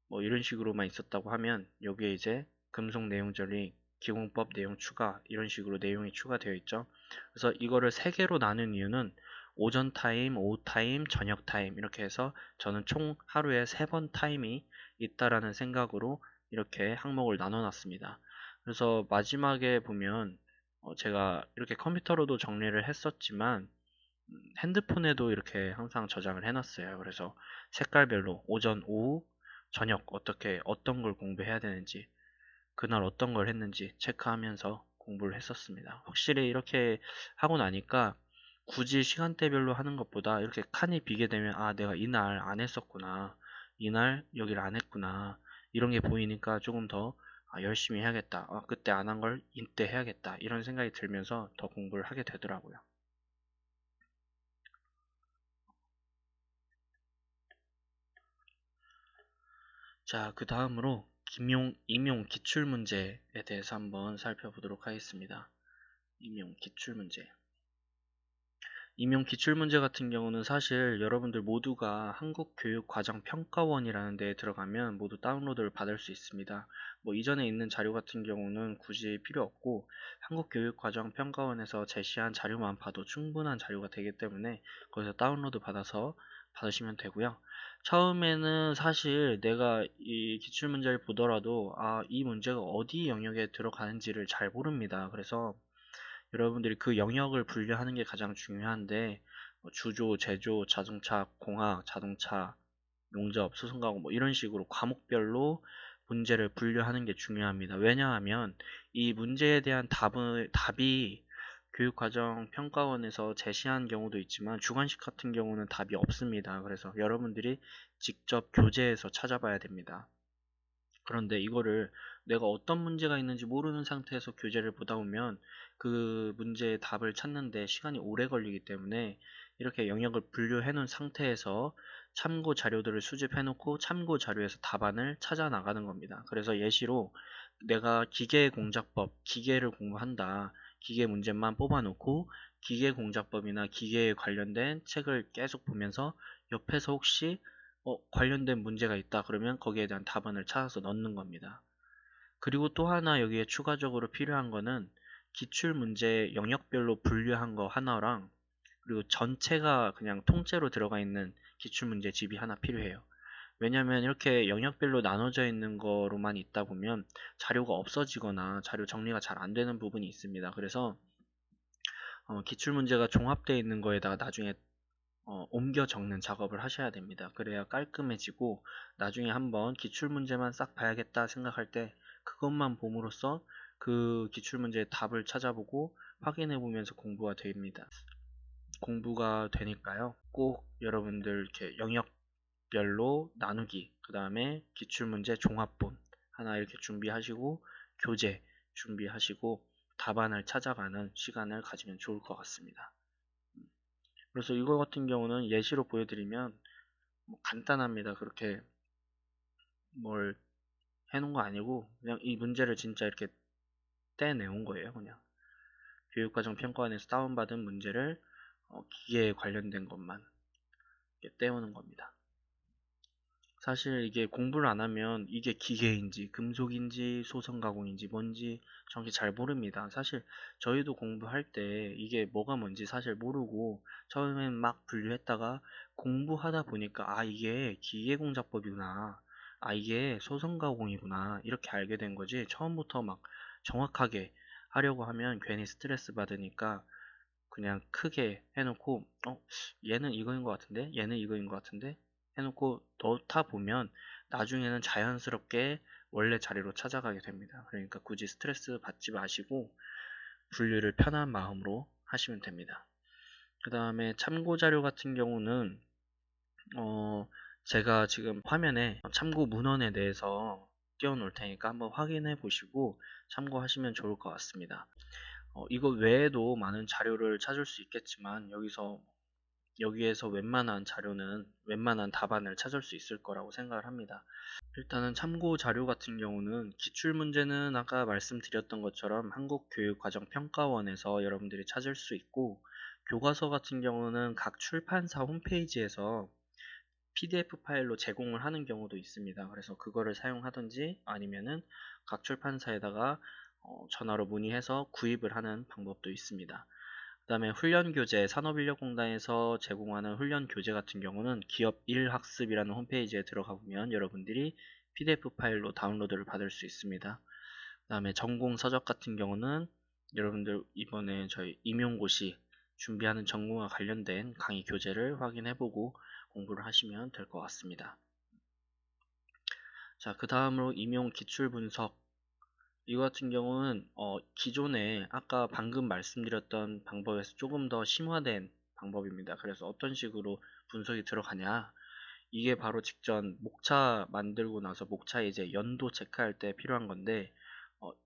뭐 이런 식으로만 있었다고 하면 여기에 이제 금속 내용 전리, 기공법 내용 추가 이런 식으로 내용이 추가되어 있죠. 그래서 이거를 3개로 나눈 이유는 오전 타임, 오후 타임, 저녁 타임 이렇게 해서 저는 총 하루에 3번 타임이 있다라는 생각으로 이렇게 항목을 나눠 놨습니다. 그래서 마지막에 보면 제가 이렇게 컴퓨터로도 정리를 했었지만 핸드폰에도 이렇게 항상 저장을 해놨어요. 그래서 색깔별로 오전, 오후, 저녁 어떤 걸 공부해야 되는지 그날 어떤 걸 했는지 체크하면서 공부를 했었습니다. 확실히 이렇게 하고 나니까 굳이 시간대별로 하는 것보다 이렇게 칸이 비게 되면 아 내가 이날 안 했었구나 이날 여기를 안 했구나 이런 게 보이니까 조금 더 열심히 해야겠다 그때 안 한 걸 이때 해야겠다 이런 생각이 들면서 더 공부를 하게 되더라고요. 자, 그 다음으로 임용 기출문제에 대해서 한번 살펴보도록 하겠습니다. 임용 기출문제. 임용 기출문제 같은 경우는 사실 여러분들 모두가 한국교육과정평가원이라는 데에 들어가면 모두 다운로드를 받을 수 있습니다. 뭐 이전에 있는 자료 같은 경우는 굳이 필요 없고 한국교육과정평가원에서 제시한 자료만 봐도 충분한 자료가 되기 때문에 거기서 다운로드 받아서 받으시면 되고요. 처음에는 사실 내가 이 기출문제를 보더라도 이 문제가 어디 영역에 들어가는지를 잘 모릅니다. 그래서 여러분들이 그 영역을 분류하는 게 가장 중요한데 주조, 제조, 자동차, 공학, 자동차, 용접, 수송가공 뭐 이런 식으로 과목별로 문제를 분류하는 게 중요합니다. 왜냐하면 이 문제에 대한 답이 교육과정평가원에서 제시한 경우도 있지만 주관식 같은 경우는 답이 없습니다. 그래서 여러분들이 직접 교재에서 찾아봐야 됩니다. 그런데 이거를 내가 어떤 문제가 있는지 모르는 상태에서 교재를 보다 보면 그 문제의 답을 찾는데 시간이 오래 걸리기 때문에 이렇게 영역을 분류해 놓은 상태에서 참고 자료들을 수집해 놓고 참고 자료에서 답안을 찾아 나가는 겁니다. 그래서 예시로 내가 기계공작법, 기계를 공부한다. 기계 문제만 뽑아 놓고 기계공작법이나 기계에 관련된 책을 계속 보면서 옆에서 혹시 관련된 문제가 있다 그러면 거기에 대한 답안을 찾아서 넣는 겁니다. 그리고 또 하나 여기에 추가적으로 필요한 거는 기출문제 영역별로 분류한 거 하나랑 그리고 전체가 그냥 통째로 들어가 있는 기출문제 집이 하나 필요해요. 왜냐면 이렇게 영역별로 나눠져 있는 거로만 있다 보면 자료가 없어지거나 자료 정리가 잘 안 되는 부분이 있습니다. 그래서 기출문제가 종합되어 있는 거에다가 나중에 옮겨 적는 작업을 하셔야 됩니다. 그래야 깔끔해지고 나중에 한번 기출문제만 싹 봐야겠다 생각할 때 그것만 봄으로써 그 기출문제의 답을 찾아보고 확인해 보면서 공부가 됩니다. 공부가 되니까요. 꼭 여러분들 이렇게 영역별로 나누기, 그 다음에 기출문제 종합본 하나 이렇게 준비하시고 교재 준비하시고 답안을 찾아가는 시간을 가지면 좋을 것 같습니다. 그래서 이거 같은 경우는 예시로 보여드리면 뭐 간단합니다. 그렇게 뭘 해놓은 거 아니고 그냥 이 문제를 진짜 이렇게 떼내온 거예요. 그냥 교육과정 평가원에서 다운받은 문제를 기계에 관련된 것만 이렇게 떼오는 겁니다. 사실 이게 공부를 안 하면 이게 기계인지 금속인지 소성가공인지 뭔지 정확히 잘 모릅니다. 사실 저희도 공부할 때 이게 뭐가 뭔지 사실 모르고 처음엔 막 분류했다가 공부하다 보니까 아 이게 기계공작법이구나, 아 이게 소성가공이구나 이렇게 알게 된 거지, 처음부터 막 정확하게 하려고 하면 괜히 스트레스 받으니까 그냥 크게 해놓고 얘는 이거인 것 같은데 얘는 이거인 것 같은데 해놓고 넣다 보면 나중에는 자연스럽게 원래 자리로 찾아가게 됩니다. 그러니까 굳이 스트레스 받지 마시고 분류를 편한 마음으로 하시면 됩니다. 그 다음에 참고 자료 같은 경우는 제가 지금 화면에 참고 문헌에 대해서 띄워 놓을 테니까 한번 확인해 보시고 참고하시면 좋을 것 같습니다. 이거 외에도 많은 자료를 찾을 수 있겠지만 여기에서 웬만한 자료는 웬만한 답안을 찾을 수 있을 거라고 생각을 합니다. 일단은 참고 자료 같은 경우는 기출문제는 아까 말씀드렸던 것처럼 한국교육과정평가원에서 여러분들이 찾을 수 있고, 교과서 같은 경우는 각 출판사 홈페이지에서 PDF 파일로 제공을 하는 경우도 있습니다. 그래서 그거를 사용하든지 아니면은 각 출판사에다가 전화로 문의해서 구입을 하는 방법도 있습니다. 그 다음에 훈련교재, 산업인력공단에서 제공하는 훈련교재 같은 경우는 기업 1학습이라는 홈페이지에 들어가 보면 여러분들이 PDF 파일로 다운로드를 받을 수 있습니다. 그 다음에 전공 서적 같은 경우는 여러분들 이번에 저희 임용고시 준비하는 전공과 관련된 강의 교재를 확인해보고 공부를 하시면 될 것 같습니다. 자, 그 다음으로 임용 기출 분석. 이거 같은 경우는 기존에 아까 방금 말씀드렸던 방법에서 조금 더 심화된 방법입니다. 그래서 어떤 식으로 분석이 들어가냐, 이게 바로 직전 목차 만들고 나서 목차 이제 연도 체크할 때 필요한 건데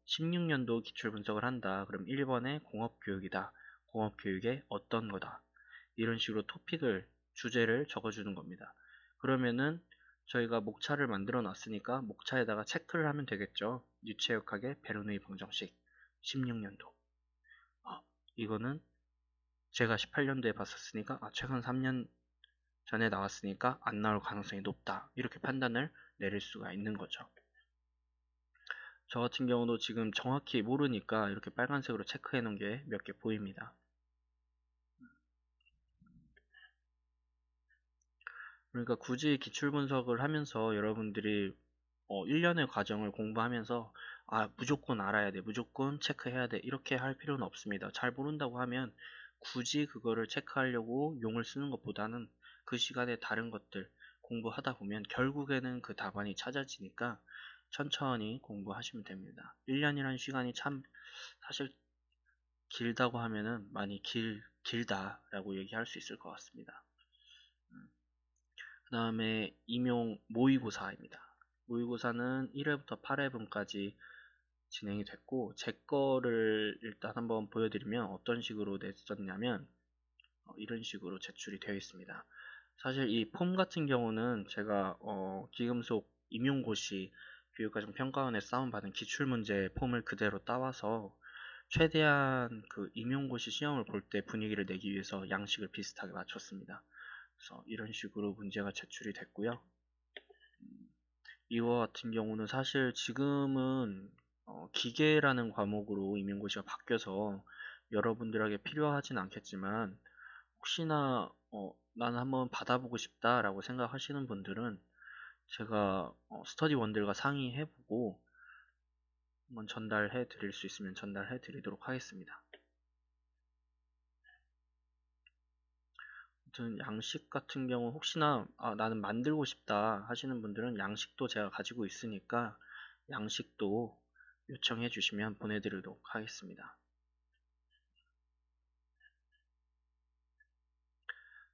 16년도 기출 분석을 한다. 그럼 1번에 공업교육이다. 공업교육의 어떤 거다. 이런 식으로 토픽을, 주제를 적어주는 겁니다. 그러면은 저희가 목차를 만들어 놨으니까 목차에다가 체크를 하면 되겠죠. 유체역학의 베르누이 방정식 16년도. 이거는 제가 18년도에 봤었으니까 최근 3년 전에 나왔으니까 안 나올 가능성이 높다. 이렇게 판단을 내릴 수가 있는 거죠. 저 같은 경우도 지금 정확히 모르니까 이렇게 빨간색으로 체크해 놓은 게 몇 개 보입니다. 그러니까 굳이 기출 분석을 하면서 여러분들이 1년의 과정을 공부하면서 무조건 알아야 돼, 무조건 체크해야 돼 이렇게 할 필요는 없습니다. 잘 모른다고 하면 굳이 그거를 체크하려고 용을 쓰는 것보다는 그 시간에 다른 것들 공부하다 보면 결국에는 그 답안이 찾아지니까 천천히 공부하시면 됩니다. 1년이라는 시간이 참 사실 길다고 하면은 많이 길다라고 얘기할 수 있을 것 같습니다. 그 다음에 임용 모의고사입니다. 모의고사는 1회부터 8회분까지 진행이 됐고, 제 거를 일단 한번 보여드리면 어떤 식으로 냈었냐면 이런 식으로 제출이 되어 있습니다. 사실 이 폼 같은 경우는 제가 기금속 임용고시 교육과정평가원에서 다운받은 기출문제 폼을 그대로 따와서 최대한 그 임용고시 시험을 볼 때 분위기를 내기 위해서 양식을 비슷하게 맞췄습니다. 그래서 이런 식으로 문제가 제출이 됐고요. 이거 같은 경우는 사실 지금은 기계라는 과목으로 임용고시가 바뀌어서 여러분들에게 필요하진 않겠지만 혹시나 나는 한번 받아보고 싶다라고 생각하시는 분들은 제가 스터디 원들과 상의해보고 한번 전달해 드릴 수 있으면 전달해 드리도록 하겠습니다. 아무튼 양식 같은 경우 혹시나 나는 만들고 싶다 하시는 분들은 양식도 제가 가지고 있으니까 양식도 요청해 주시면 보내드리도록 하겠습니다.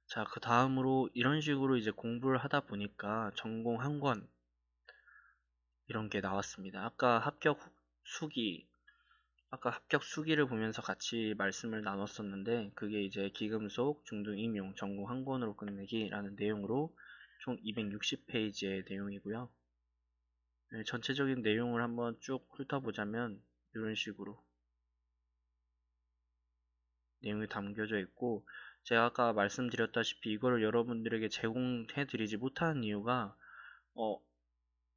자, 그 다음으로 이런 식으로 이제 공부를 하다 보니까 전공 한 권 이런 게 나왔습니다. 수기, 아까 합격 수기를 보면서 같이 말씀을 나눴었는데 그게 이제 기금속, 중등 임용, 전공 한 권으로 끝내기라는 내용으로 총 260페이지의 내용이고요. 네, 전체적인 내용을 한번 쭉 훑어보자면 이런 식으로 내용이 담겨져 있고 제가 아까 말씀드렸다시피 이거를 여러분들에게 제공해 드리지 못하는 이유가 어,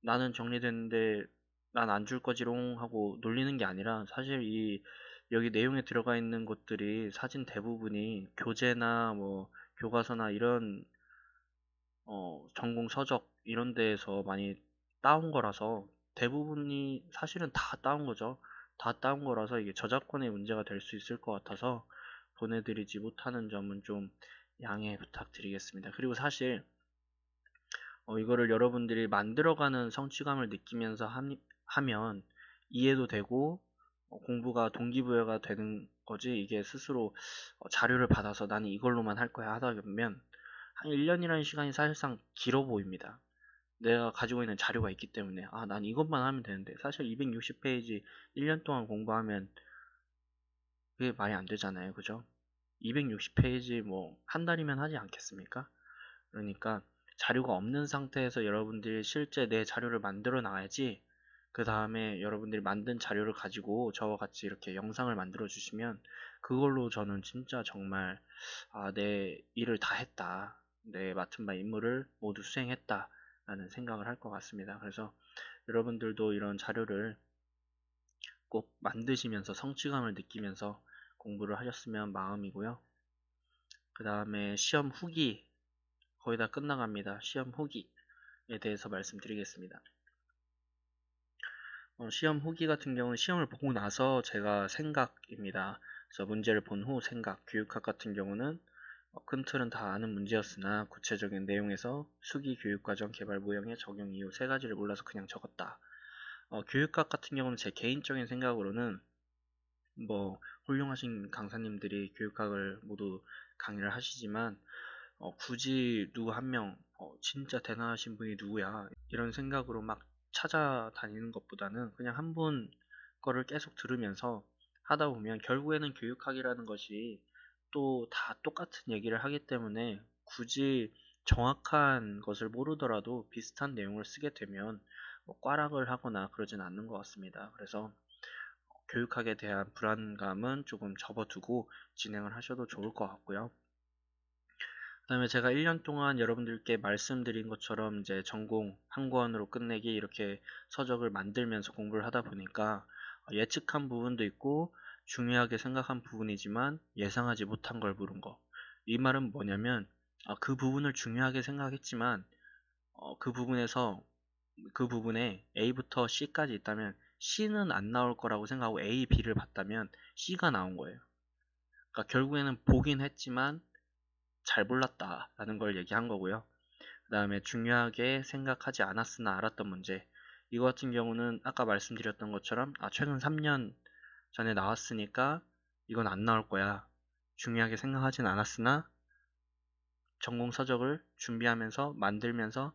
나는 정리됐는데 난 안 줄 거지롱 하고 놀리는 게 아니라 사실 여기 내용에 들어가 있는 것들이 사진 대부분이 교재나 뭐 교과서나 이런 전공 서적 이런 데에서 많이 따온 거라서 대부분이 사실은 다 따온 거죠. 다 따온 거라서 이게 저작권의 문제가 될 수 있을 것 같아서 보내드리지 못하는 점은 좀 양해 부탁드리겠습니다. 그리고 사실 이거를 여러분들이 만들어가는 성취감을 느끼면서 하면 이해도 되고 공부가 동기부여가 되는 거지 이게 스스로 자료를 받아서 나는 이걸로만 할 거야 하다 보면 한 1년이라는 시간이 사실상 길어 보입니다. 내가 가지고 있는 자료가 있기 때문에 난 이것만 하면 되는데 사실 260페이지 1년 동안 공부하면 그게 말이 안 되잖아요. 그죠? 260페이지 뭐 한 달이면 하지 않겠습니까? 그러니까 자료가 없는 상태에서 여러분들이 실제 내 자료를 만들어 놔야지 그 다음에 여러분들이 만든 자료를 가지고 저와 같이 이렇게 영상을 만들어 주시면 그걸로 저는 진짜 정말 내 일을 다 했다. 내 맡은 바 임무를 모두 수행했다. 라는 생각을 할 것 같습니다. 그래서 여러분들도 이런 자료를 꼭 만드시면서 성취감을 느끼면서 공부를 하셨으면 마음이고요. 그 다음에 시험 후기 거의 다 끝나갑니다. 시험 후기에 대해서 말씀드리겠습니다. 시험 후기 같은 경우는 시험을 보고 나서 제가 생각입니다. 그래서 문제를 본 후 생각, 교육학 같은 경우는 큰 틀은 다 아는 문제였으나 구체적인 내용에서 수기 교육과정 개발 모형의 적용 이유 세 가지를 몰라서 그냥 적었다. 교육학 같은 경우는 제 개인적인 생각으로는 뭐 훌륭하신 강사님들이 교육학을 모두 강의를 하시지만 굳이 누구 한 명, 진짜 대단하신 분이 누구야 이런 생각으로 막 찾아다니는 것보다는 그냥 한 분 거를 계속 들으면서 하다 보면 결국에는 교육학이라는 것이 또 다 똑같은 얘기를 하기 때문에 굳이 정확한 것을 모르더라도 비슷한 내용을 쓰게 되면 뭐 꽈락을 하거나 그러진 않는 것 같습니다. 그래서 교육학에 대한 불안감은 조금 접어두고 진행을 하셔도 좋을 것 같고요. 그다음에 제가 1년 동안 여러분들께 말씀드린 것처럼 이제 전공 한 권으로 끝내기 이렇게 서적을 만들면서 공부를 하다 보니까 예측한 부분도 있고 중요하게 생각한 부분이지만 예상하지 못한 걸 물은 거. 이 말은 뭐냐면 그 부분을 중요하게 생각했지만 그 부분에서 그 부분에 A부터 C까지 있다면 C는 안 나올 거라고 생각하고 A, B를 봤다면 C가 나온 거예요. 그러니까 결국에는 보긴 했지만 잘 몰랐다라는 걸 얘기한 거고요. 그 다음에 중요하게 생각하지 않았으나 알았던 문제. 이거 같은 경우는 아까 말씀드렸던 것처럼 최근 3년 전에 나왔으니까 이건 안 나올 거야. 중요하게 생각하진 않았으나 전공 서적을 준비하면서 만들면서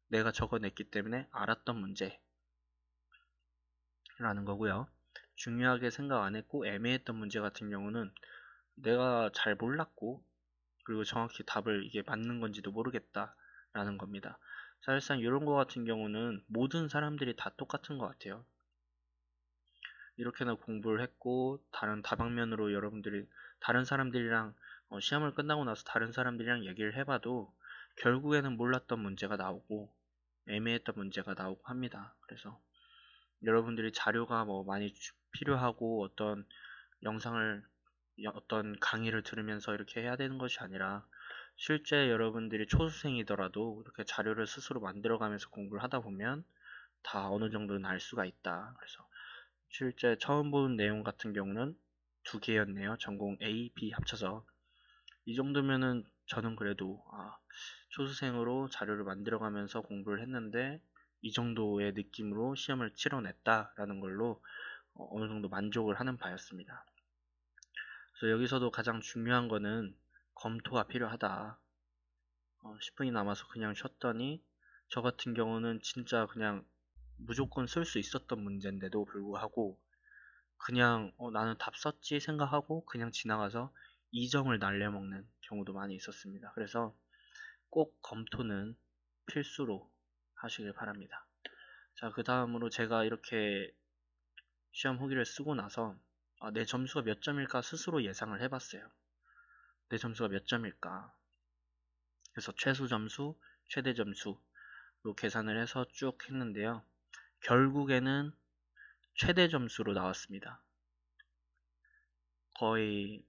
내가 적어냈기 때문에 알았던 문제라는 거고요. 중요하게 생각 안 했고 애매했던 문제 같은 경우는 내가 잘 몰랐고 그리고 정확히 답을 이게 맞는 건지도 모르겠다라는 겁니다. 사실상 이런 거 같은 경우는 모든 사람들이 다 똑같은 것 같아요. 이렇게나 공부를 했고 다른 다방면으로 여러분들이 다른 사람들이랑 시험을 끝나고 나서 다른 사람들이랑 얘기를 해봐도 결국에는 몰랐던 문제가 나오고 애매했던 문제가 나오고 합니다. 그래서 여러분들이 자료가 뭐 많이 필요하고 어떤 강의를 들으면서 이렇게 해야 되는 것이 아니라 실제 여러분들이 초수생이더라도 이렇게 자료를 스스로 만들어가면서 공부를 하다 보면 다 어느 정도는 알 수가 있다. 그래서 실제 처음 본 내용 같은 경우는 2개였네요. 전공 A, B 합쳐서. 이 정도면은 저는 그래도 초수생으로 자료를 만들어가면서 공부를 했는데 이 정도의 느낌으로 시험을 치러냈다라는 걸로 어느 정도 만족을 하는 바였습니다. 그래서 여기서도 가장 중요한 거는 검토가 필요하다. 10분이 남아서 그냥 쉬었더니 저 같은 경우는 진짜 그냥 무조건 쓸 수 있었던 문제인데도 불구하고 그냥 나는 답 썼지 생각하고 그냥 지나가서 2점을 날려먹는 경우도 많이 있었습니다. 그래서 꼭 검토는 필수로 하시길 바랍니다. 자, 그 다음으로 제가 이렇게 시험 후기를 쓰고 나서 내 점수가 몇 점일까 스스로 예상을 해봤어요. 내 점수가 몇 점일까? 그래서 최소 점수, 최대 점수로 계산을 해서 쭉 했는데요. 결국에는 최대 점수로 나왔습니다. 거의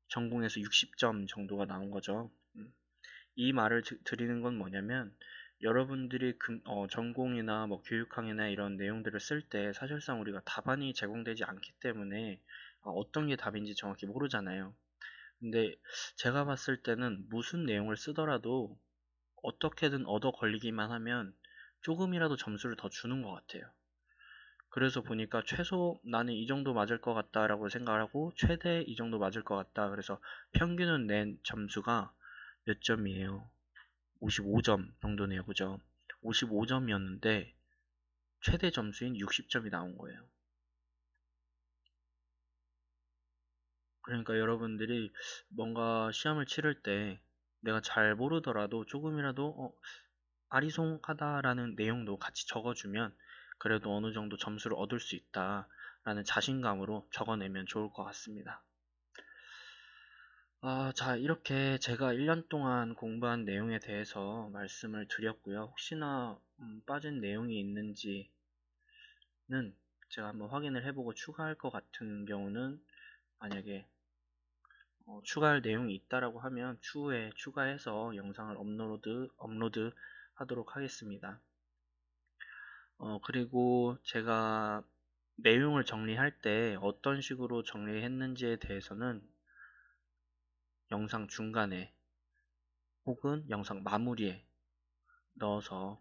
전공에서 60점 정도가 나온 거죠. 이 말을 드리는 건 뭐냐면 여러분들이 전공이나 뭐 교육학이나 이런 내용들을 쓸 때 사실상 우리가 답안이 제공되지 않기 때문에 어떤 게 답인지 정확히 모르잖아요. 근데 제가 봤을 때는 무슨 내용을 쓰더라도 어떻게든 얻어 걸리기만 하면 조금이라도 점수를 더 주는 것 같아요. 그래서 보니까 최소 나는 이 정도 맞을 것 같다라고 생각을 하고 최대 이 정도 맞을 것 같다. 그래서 평균은 낸 점수가 몇 점이에요? 55점 정도네요. 그죠? 55점이었는데 최대 점수인 60점이 나온 거예요. 그러니까 여러분들이 뭔가 시험을 치를 때 내가 잘 모르더라도 조금이라도 아리송하다라는 내용도 같이 적어주면 그래도 어느 정도 점수를 얻을 수 있다라는 자신감으로 적어내면 좋을 것 같습니다. 자, 이렇게 제가 1년 동안 공부한 내용에 대해서 말씀을 드렸고요. 혹시나 빠진 내용이 있는지는 제가 한번 확인을 해보고 추가할 것 같은 경우는 만약에 추가할 내용이 있다라고 하면 추후에 추가해서 영상을 업로드 하도록 하겠습니다. 그리고 제가 내용을 정리할 때 어떤 식으로 정리했는지에 대해서는 영상 중간에 혹은 영상 마무리에 넣어서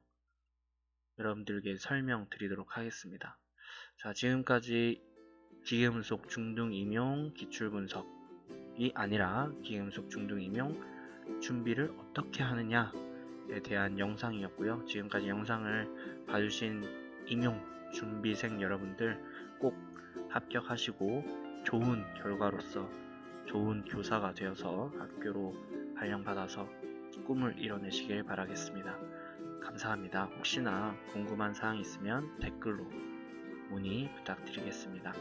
여러분들께 설명드리도록 하겠습니다. 자, 지금까지 기계음속 중등임용 기출분석이 아니라 기계음속 중등임용 준비를 어떻게 하느냐에 대한 영상이었고요. 지금까지 영상을 봐주신 임용 준비생 여러분들 꼭 합격하시고 좋은 결과로서 좋은 교사가 되어서 학교로 발령받아서 꿈을 이뤄내시길 바라겠습니다. 감사합니다. 혹시나 궁금한 사항 있으면 댓글로 문의 부탁드리겠습니다.